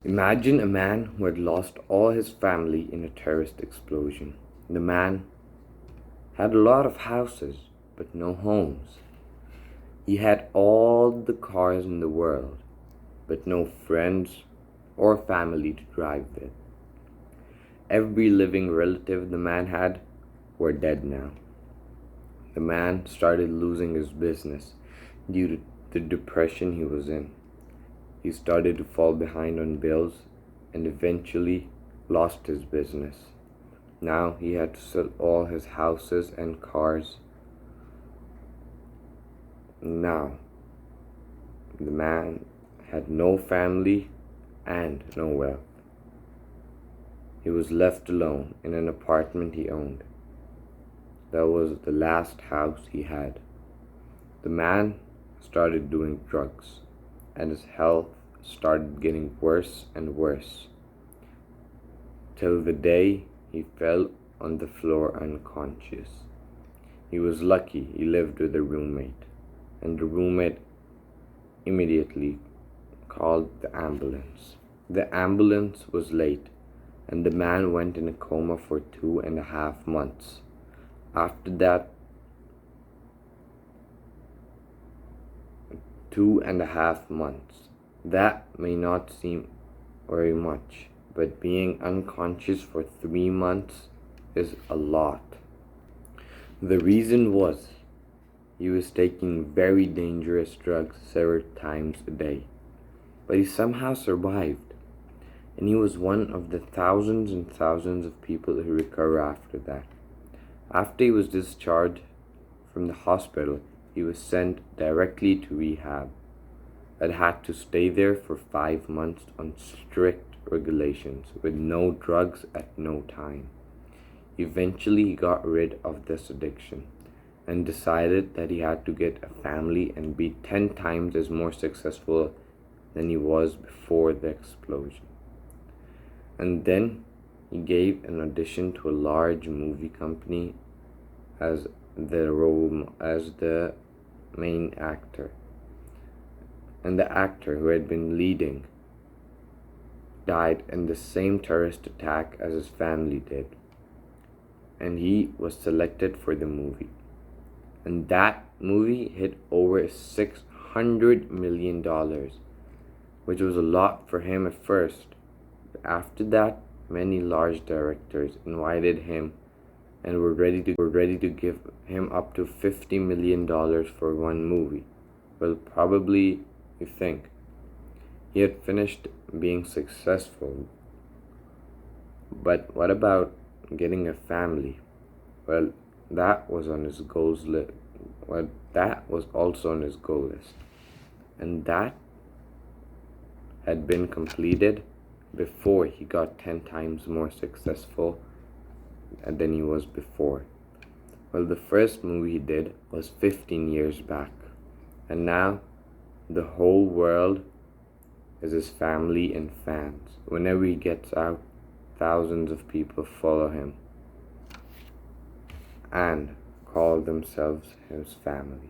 Imagine a man who had lost all his family in a terrorist explosion. The man had a lot of houses, but no homes. He had all the cars in the world, but no friends or family to drive with. Every living relative the man had were dead now. The man started losing his business due to the depression he was in. He started to fall behind on bills and eventually lost his business. Now he had to sell all his houses and cars. Now the man had no family and no wealth. He was left alone in an apartment he owned. That was the last house he had. The man started doing drugs, and his health started getting worse and worse, till the day he fell on the floor unconscious. He was lucky he lived with a roommate, and the roommate immediately called the ambulance. The ambulance was late, and the man went in a coma for 2.5 months. After that, 2.5 months. That may not seem very much, but being unconscious for 3 months is a lot. The reason was he was taking very dangerous drugs several times a day, but he somehow survived, and he was one of the thousands and thousands of people who recover after that. After he was discharged from the hospital, he was sent directly to rehab and had to stay there for 5 months on strict regulations with no drugs at no time. Eventually, he got rid of this addiction and decided that he had to get a family and be 10 times as more successful than he was before the explosion. And then he gave an audition to a large movie company as the main actor. And the actor who had been leading died in the same terrorist attack as his family did. And he was selected for the movie. And that movie hit over $600 million, which was a lot for him at first. After that, many large directors invited him and were ready to give him up to $50 million for one movie. Well, probably you think he had finished being successful, but what about getting a family? Well, that was on his goals list. Well, that was also on his goal list, and that had been completed before he got 10 times more successful than he was before. Well, the first movie he did was 15 years back, and now the whole world is his family and fans. Whenever he gets out, thousands of people follow him and call themselves his family.